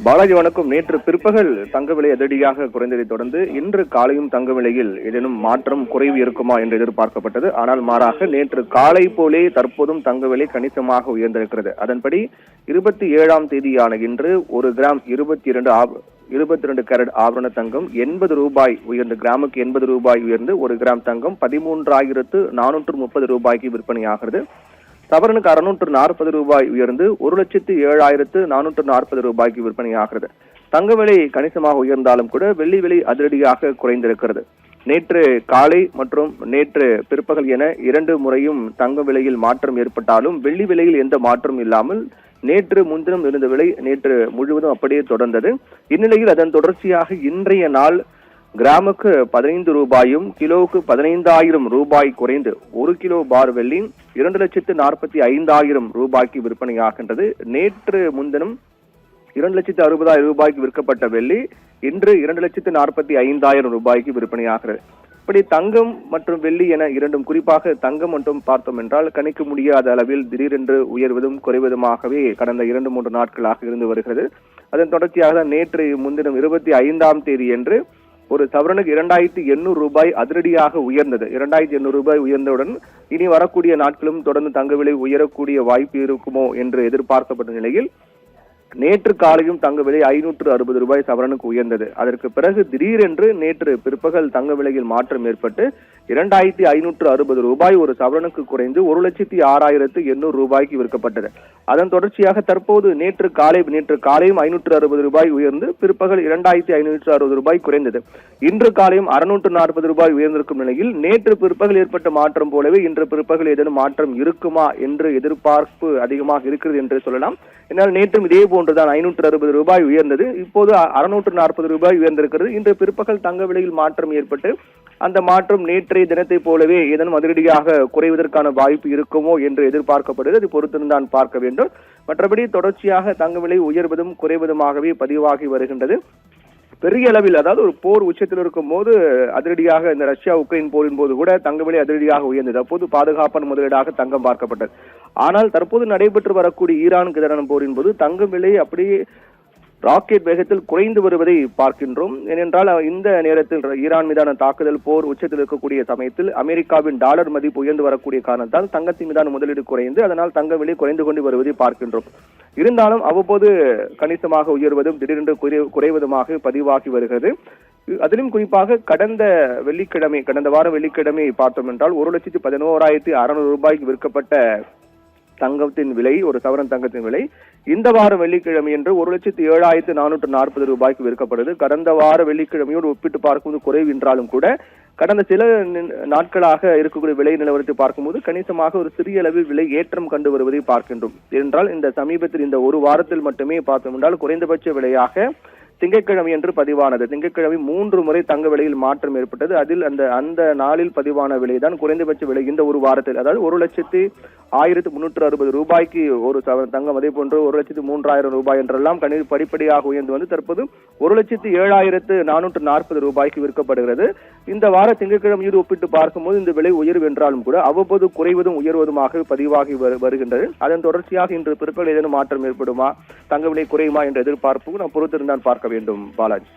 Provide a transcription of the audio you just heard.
பாலாஜி வணக்கம். நேற்று பிற்பகல் தங்க விலை அதிரடியாக குறைந்ததை தொடர்ந்து இன்று காலையும் தங்க விலையில் ஏதேனும் மாற்றம் குறைவு இருக்குமா என்று எதிர்பார்க்கப்பட்டது. ஆனால் மாறாக நேற்று காலை போலே தற்போதும் தங்க விலை கணிசமாக உயர்ந்திருக்கிறது. அதன்படி 27ஆம் தேதியான இன்று 1 கிராம் 22 கேரட் ஆபரண தங்கம் 80 ரூபாய் உயர்ந்து, கிராமுக்கு 80 ரூபாய் உயர்ந்து 1 கிராம் தங்கம் 13,430 ரூபாய்க்கு விற்பனையாகிறது. சவரனுக்கு 640 ரூபாய் உயர்ந்து 1,07,440 ரூபாய்க்கு விற்பனையாகிறது. தங்க விலை கணிசமாக உயர்ந்தாலும் கூட வெள்ளி விலை அதிரடியாக குறைந்திருக்கிறது. நேற்று காலை மற்றும் நேற்று பிற்பகல் என 2 முறையும் தங்க விலையில் மாற்றம் ஏற்பட்டாலும் வெள்ளி விலையில் எந்த மாற்றம் இல்லாமல் நேற்று முன்தினம் இருந்த விலை நேற்று முழுவதும் அப்படியே தொடர்ந்தது. இந்நிலையில் அதன் தொடர்ச்சியாக இன்றைய நாள் கிராமுக்கு 15 ரூபாயும் கிலோவுக்கு 15,000 ரூபாய் குறைந்து 1 கிலோ பார் வெள்ளி 2,45,000 ரூபாய்க்கு விற்பனையாகின்றது. நேற்று முன்தினம் 2,60,000 ரூபாய்க்கு விற்கப்பட்ட வெள்ளி இன்று 2,45,000 ரூபாய்க்கு விற்பனையாகிறது. இப்படி தங்கம் மற்றும் வெள்ளி என இரண்டும், குறிப்பாக தங்கம் மட்டும் பார்த்தோம் என்றால் கணிக்க முடியாத அளவில் திடீரென்று உயர்வதும் குறைவதுமாகவே கடந்த 2-3 நாட்களாக இருந்து வருகிறது. அதன் தொடர்ச்சியாக நேற்று முன்தினம் 25ஆம் தேதி என்று ஒரு சவரனுக்கு 2,800 ரூபாய் அதிரடியாக உயர்ந்தது. 2,800 ரூபாய் உயர்ந்தவுடன் இனி வரக்கூடிய நாட்களும் தொடர்ந்து தங்க விலை உயரக்கூடிய வாய்ப்பு இருக்குமோ என்று எதிர்பார்க்கப்பட்ட நிலையில் நேற்று காலையும் தங்க விலை 560 ரூபாய் சவரனுக்கு உயர்ந்தது. அதற்கு பிறகு திடீரென்று நேற்று பிற்பகல் தங்க விலையில் மாற்றம் ஏற்பட்டு 2,560 ரூபாய் ஒரு சவரனுக்கு குறைந்து 1,06,800 ரூபாய்க்கு விற்கப்பட்டது. அதன் தொடர்ச்சியாக தற்போது நேற்று காலையும் 560 ரூபாய் உயர்ந்து பிற்பகல் 2,560 ரூபாய் குறைந்தது. இன்று காலையும் 640 ரூபாய் உயர்ந்திருக்கும் நிலையில் நேற்று பிற்பகல் ஏற்பட்ட மாற்றம் போலவே இன்று பிற்பகல் ஏதேனும் மாற்றம் இருக்குமா என்று எதிர்பார்ப்பு அதிகமாக இருக்கிறது என்று சொல்லலாம். என்னால் நேற்றும் இதே போன்றுதான் 560 ரூபாய் உயர்ந்தது. இப்போது 640 ரூபாய் உயர்ந்திருக்கிறது. இன்று பிற்பகல் தங்க விலையில் மாற்றம் ஏற்பட்டு அந்த மாற்றம் நேற்றைய தினத்தை போலவே ஏதேனும் அதிரடியாக குறைவதற்கான வாய்ப்பு இருக்குமோ என்று எதிர்பார்க்கப்படுகிறது. அது பொறுத்திருந்தான் பார்க்க வேண்டும். மற்றபடி தொடர்ச்சியாக தங்க விலை உயர்வதும் குறைவதுமாகவே பதிவாகி வருகின்றது. பெரிய அளவில், அதாவது ஒரு போர் உச்சத்தில் இருக்கும் போது அதிரடியாக இந்த ரஷ்யா உக்ரைன் போரின் போது கூட தங்க விலை அதிரடியாக உயர்ந்தது. அப்போது பாதுகாப்பான முதலீடாக தங்கம் பார்க்கப்பட்டது. ஆனால் தற்போது நடைபெற்று வரக்கூடிய ஈரானுக்கு எதிரான போரின் போது தங்க விலை அப்படியே ராக்கெட் வேகத்தில் குறைந்து வருவதை பார்க்கின்றோம். ஏனென்றால் இந்த நேரத்தில் ஈரான் மீதான தாக்குதல் போர் உச்சத்தில் இருக்கக்கூடிய சமயத்தில் அமெரிக்காவின் டாலர் மதிப்பு உயர்ந்து வரக்கூடிய காரணத்தால் தங்கத்தின் மீதான முதலீடு குறைந்து அதனால் தங்க விலை குறைந்து கொண்டு வருவதை பார்க்கின்றோம். இருந்தாலும் அவ்வப்போது கணிசமாக உயர்வதும் திடீரென்று குறைவதுமாக பதிவாகி வருகிறது. அதிலும் குறிப்பாக கடந்த வாரம் வெள்ளிக்கிழமை பார்த்தோம் என்றால் 1,11,600 ரூபாய்க்கு விற்கப்பட்ட தங்கத்தின் விலை, ஒரு சவரன் தங்கத்தின் விலை இந்த வாரம் வெள்ளிக்கிழமை என்று 1,07,440 ரூபாய்க்கு விற்கப்படுது. கடந்த வார வெள்ளிக்கிழமையோடு ஒப்பிட்டு பார்க்கும்போது குறைவு என்றாலும் கூட கடந்த சில நாட்களாக இருக்கக்கூடிய விலை நிலவரத்தை பார்க்கும்போது கணிசமாக ஒரு சிறிய அளவில் விலை ஏற்றம் கண்டு வருவதை பார்க்கின்றோம். என்றால் இந்த சமீபத்தில் இந்த ஒரு வாரத்தில் மட்டுமே பார்த்தோம் என்றால் குறைந்தபட்ச விலையாக திங்கட்கிழமை என்று பதிவானது. திங்கட்கிழமை 3 முறை தங்க விலையில் மாற்றம் ஏற்பட்டது. அதில் அந்த நாளில் பதிவான விலைதான் குறைந்தபட்ச விலை இந்த ஒரு வாரத்தில். அதாவது 1,0360 ரூபாய்க்கு ஒரு தங்கம், அதே போன்று 1,03,000 ரூபாய் என்றெல்லாம் படிப்படியாக உயர்ந்து வந்து தற்போது 1,07,440 ரூபாய்க்கு விற்கப்படுகிறது. இந்த வார திங்கட்கிழமையோடு ஒப்பிட்டு பார்க்கும்போது இந்த விலை உயர்வு என்றாலும் கூட அவ்வப்போது குறைவதும் உயர்வதுமாக பதிவாகி வருகின்றது. அதன் தொடர்ச்சியாக இன்று பிற்பகல் ஏதேனும் மாற்றம் ஏற்படுமா, தங்க விலை குறையுமா என்ற எதிர்பார்ப்பு நாம் பொறுத்திருந்தான் பார்க்க வேண்டும். பாலாஜி.